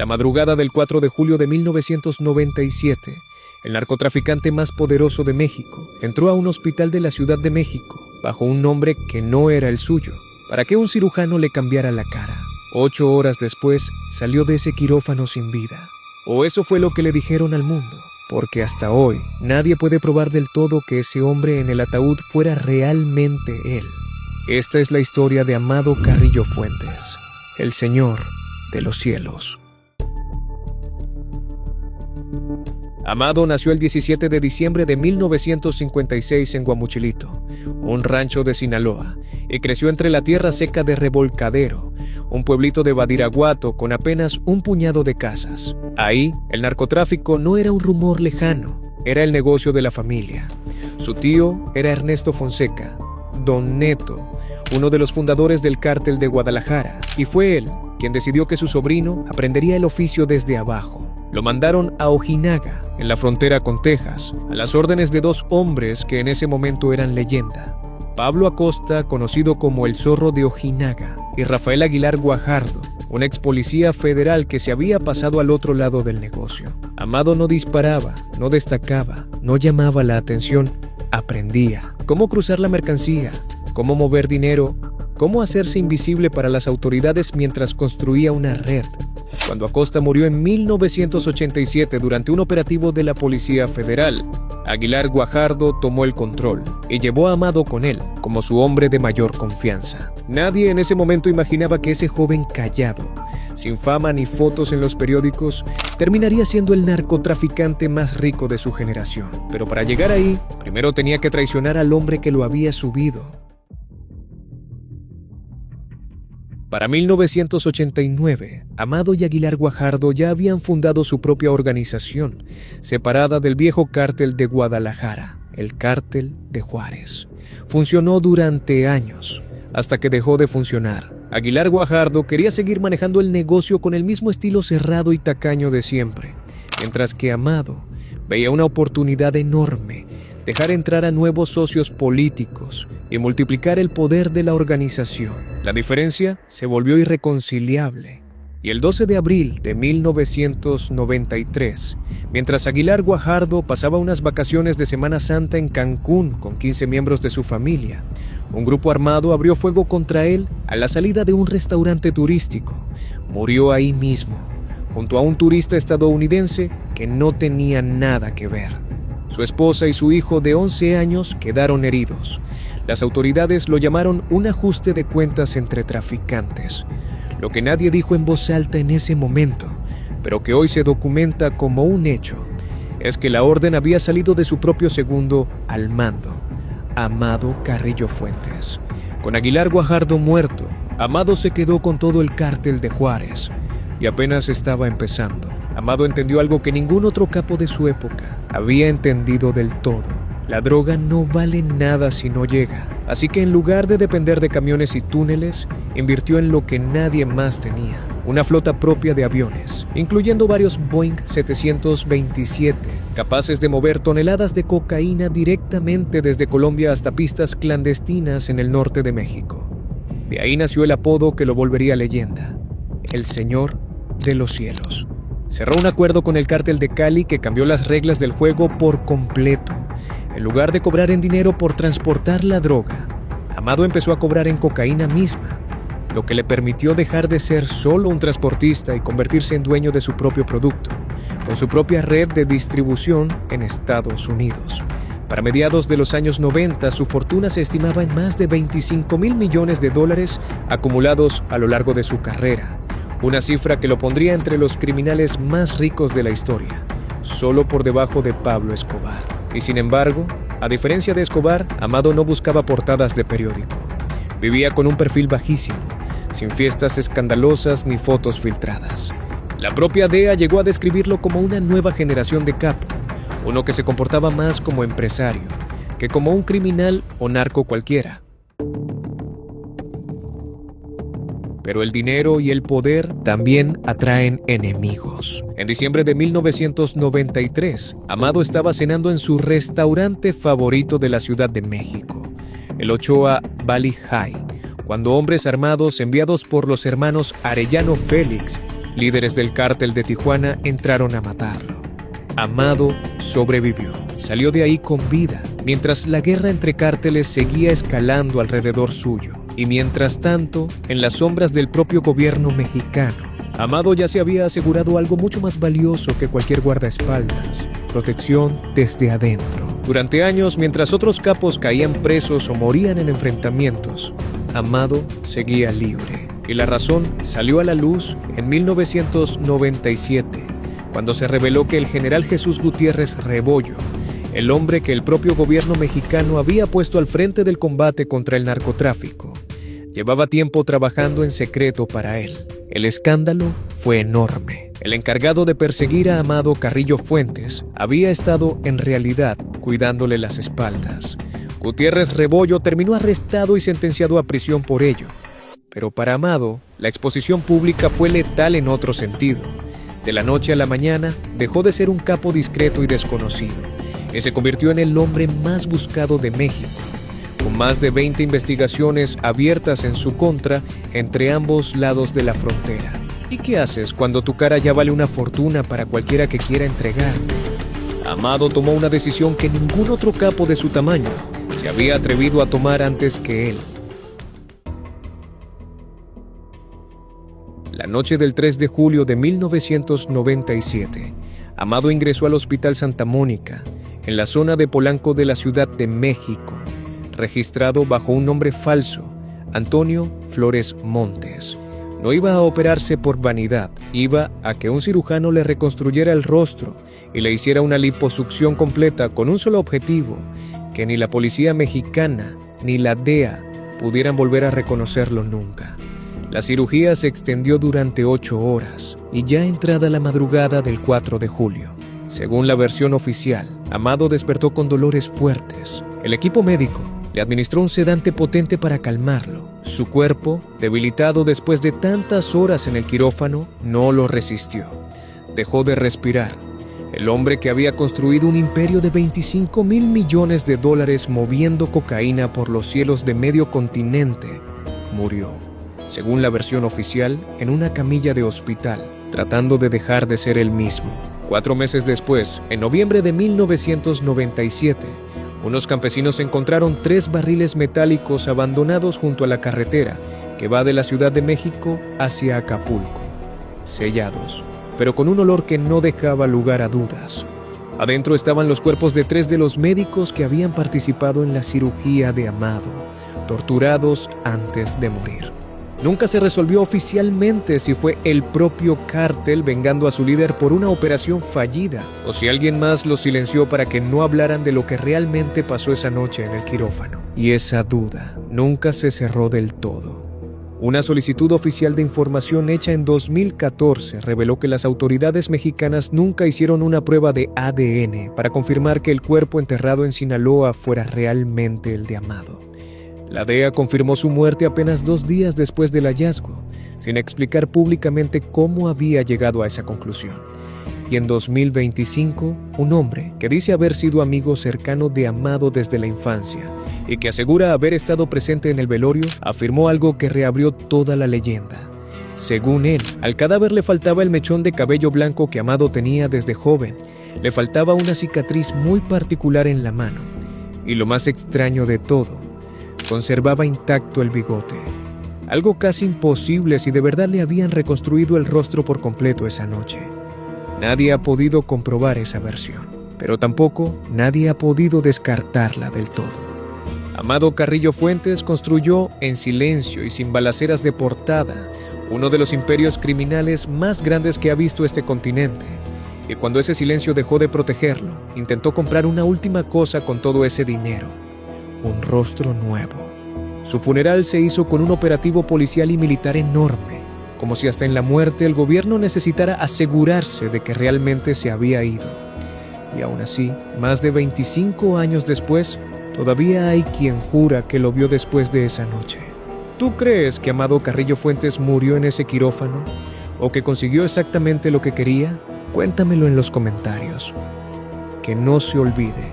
La madrugada del 4 de julio de 1997, el narcotraficante más poderoso de México entró a un hospital de la Ciudad de México bajo un nombre que no era el suyo, para que un cirujano le cambiara la cara. 8 horas después, salió de ese quirófano sin vida. O eso fue lo que le dijeron al mundo, porque hasta hoy nadie puede probar del todo que ese hombre en el ataúd fuera realmente él. Esta es la historia de Amado Carrillo Fuentes, el Señor de los Cielos. Amado nació el 17 de diciembre de 1956 en Guamuchilito, un rancho de Sinaloa, y creció entre la tierra seca de Revolcadero, un pueblito de Badiraguato con apenas un puñado de casas. Ahí, el narcotráfico no era un rumor lejano, era el negocio de la familia. Su tío era Ernesto Fonseca, Don Neto, uno de los fundadores del cártel de Guadalajara, y fue él quien decidió que su sobrino aprendería el oficio desde abajo. Lo mandaron a Ojinaga, en la frontera con Texas, a las órdenes de 2 hombres que en ese momento eran leyenda: Pablo Acosta, conocido como el Zorro de Ojinaga, y Rafael Aguilar Guajardo, un ex policía federal que se había pasado al otro lado del negocio. Amado no disparaba, no destacaba, no llamaba la atención, aprendía cómo cruzar la mercancía, cómo mover dinero, cómo hacerse invisible para las autoridades mientras construía una red. Cuando Acosta murió en 1987 durante un operativo de la Policía Federal, Aguilar Guajardo tomó el control y llevó a Amado con él como su hombre de mayor confianza. Nadie en ese momento imaginaba que ese joven callado, sin fama ni fotos en los periódicos, terminaría siendo el narcotraficante más rico de su generación. Pero para llegar ahí, primero tenía que traicionar al hombre que lo había subido. Para 1989, Amado y Aguilar Guajardo ya habían fundado su propia organización, separada del viejo cártel de Guadalajara, el Cártel de Juárez. Funcionó durante años, hasta que dejó de funcionar. Aguilar Guajardo quería seguir manejando el negocio con el mismo estilo cerrado y tacaño de siempre, mientras que Amado veía una oportunidad enorme: dejar entrar a nuevos socios políticos y multiplicar el poder de la organización. La diferencia se volvió irreconciliable, y el 12 de abril de 1993, mientras Aguilar Guajardo pasaba unas vacaciones de Semana Santa en Cancún con 15 miembros de su familia, un grupo armado abrió fuego contra él a la salida de un restaurante turístico. Murió ahí mismo, junto a un turista estadounidense que no tenía nada que ver. Su esposa y su hijo de 11 años quedaron heridos. Las autoridades lo llamaron un ajuste de cuentas entre traficantes. Lo que nadie dijo en voz alta en ese momento, pero que hoy se documenta como un hecho, es que la orden había salido de su propio segundo al mando, Amado Carrillo Fuentes. Con Aguilar Guajardo muerto, Amado se quedó con todo el cártel de Juárez, y apenas estaba empezando. Amado entendió algo que ningún otro capo de su época había entendido del todo: la droga no vale nada si no llega. Así que en lugar de depender de camiones y túneles, invirtió en lo que nadie más tenía: una flota propia de aviones, incluyendo varios Boeing 727, capaces de mover toneladas de cocaína directamente desde Colombia hasta pistas clandestinas en el norte de México. De ahí nació el apodo que lo volvería leyenda: el Señor de los Cielos. Cerró un acuerdo con el cártel de Cali que cambió las reglas del juego por completo. En lugar de cobrar en dinero por transportar la droga, Amado empezó a cobrar en cocaína misma, lo que le permitió dejar de ser solo un transportista y convertirse en dueño de su propio producto, con su propia red de distribución en Estados Unidos. Para mediados de los años 90, su fortuna se estimaba en más de $25,000 millones acumulados a lo largo de su carrera, una cifra que lo pondría entre los criminales más ricos de la historia, solo por debajo de Pablo Escobar. Y sin embargo, a diferencia de Escobar, Amado no buscaba portadas de periódico. Vivía con un perfil bajísimo, sin fiestas escandalosas ni fotos filtradas. La propia DEA llegó a describirlo como una nueva generación de capo, uno que se comportaba más como empresario que como un criminal o narco cualquiera. Pero el dinero y el poder también atraen enemigos. En diciembre de 1993, Amado estaba cenando en su restaurante favorito de la Ciudad de México, el Ochoa Valley High, cuando hombres armados enviados por los hermanos Arellano Félix Líderes del cártel de Tijuana entraron a matarlo. Amado sobrevivió, salió de ahí con vida, mientras la guerra entre cárteles seguía escalando alrededor suyo. Y mientras tanto, en las sombras del propio gobierno mexicano, Amado ya se había asegurado algo mucho más valioso que cualquier guardaespaldas: protección desde adentro. Durante años, mientras otros capos caían presos o morían en enfrentamientos, Amado seguía libre. Y la razón salió a la luz en 1997, cuando se reveló que el general Jesús Gutiérrez Rebollo, el hombre que el propio gobierno mexicano había puesto al frente del combate contra el narcotráfico, llevaba tiempo trabajando en secreto para él. El escándalo fue enorme. El encargado de perseguir a Amado Carrillo Fuentes había estado en realidad cuidándole las espaldas. Gutiérrez Rebollo terminó arrestado y sentenciado a prisión por ello. Pero para Amado, la exposición pública fue letal en otro sentido. De la noche a la mañana, dejó de ser un capo discreto y desconocido, y se convirtió en el hombre más buscado de México, con más de 20 investigaciones abiertas en su contra entre ambos lados de la frontera. ¿Y qué haces cuando tu cara ya vale una fortuna para cualquiera que quiera entregarte? Amado tomó una decisión que ningún otro capo de su tamaño se había atrevido a tomar antes que él. La noche del 3 de julio de 1997, Amado ingresó al Hospital Santa Mónica, en la zona de Polanco de la Ciudad de México, registrado bajo un nombre falso, Antonio Flores Montes. No iba a operarse por vanidad, iba a que un cirujano le reconstruyera el rostro y le hiciera una liposucción completa con un solo objetivo: que ni la policía mexicana ni la DEA pudieran volver a reconocerlo nunca. La cirugía se extendió durante 8 horas y ya entrada la madrugada del 4 de julio. Según la versión oficial, Amado despertó con dolores fuertes. El equipo médico le administró un sedante potente para calmarlo. Su cuerpo, debilitado después de tantas horas en el quirófano, no lo resistió. Dejó de respirar. El hombre que había construido un imperio de $25,000 millones moviendo cocaína por los cielos de medio continente, murió, según la versión oficial, en una camilla de hospital, tratando de dejar de ser él mismo. 4 meses después, en noviembre de 1997, unos campesinos encontraron 3 barriles metálicos abandonados junto a la carretera que va de la Ciudad de México hacia Acapulco, sellados, pero con un olor que no dejaba lugar a dudas. Adentro estaban los cuerpos de 3 de los médicos que habían participado en la cirugía de Amado, torturados antes de morir. Nunca se resolvió oficialmente si fue el propio cártel vengando a su líder por una operación fallida, o si alguien más los silenció para que no hablaran de lo que realmente pasó esa noche en el quirófano. Y esa duda nunca se cerró del todo. Una solicitud oficial de información hecha en 2014 reveló que las autoridades mexicanas nunca hicieron una prueba de ADN para confirmar que el cuerpo enterrado en Sinaloa fuera realmente el de Amado. La DEA confirmó su muerte apenas 2 días después del hallazgo, sin explicar públicamente cómo había llegado a esa conclusión. Y en 2025, un hombre que dice haber sido amigo cercano de Amado desde la infancia y que asegura haber estado presente en el velorio, afirmó algo que reabrió toda la leyenda. Según él, al cadáver le faltaba el mechón de cabello blanco que Amado tenía desde joven, le faltaba una cicatriz muy particular en la mano, y lo más extraño de todo, conservaba intacto el bigote, algo casi imposible si de verdad le habían reconstruido el rostro por completo esa noche. Nadie ha podido comprobar esa versión, pero tampoco nadie ha podido descartarla del todo. Amado Carrillo Fuentes construyó en silencio y sin balaceras de portada uno de los imperios criminales más grandes que ha visto este continente, y cuando ese silencio dejó de protegerlo, intentó comprar una última cosa con todo ese dinero: un rostro nuevo. Su funeral se hizo con un operativo policial y militar enorme, como si hasta en la muerte el gobierno necesitara asegurarse de que realmente se había ido. Y aún así, más de 25 años después, todavía hay quien jura que lo vio después de esa noche. ¿Tú crees que Amado Carrillo Fuentes murió en ese quirófano? ¿O que consiguió exactamente lo que quería? Cuéntamelo en los comentarios. Que no se olvide,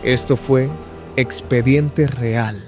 esto fue Expediente Real.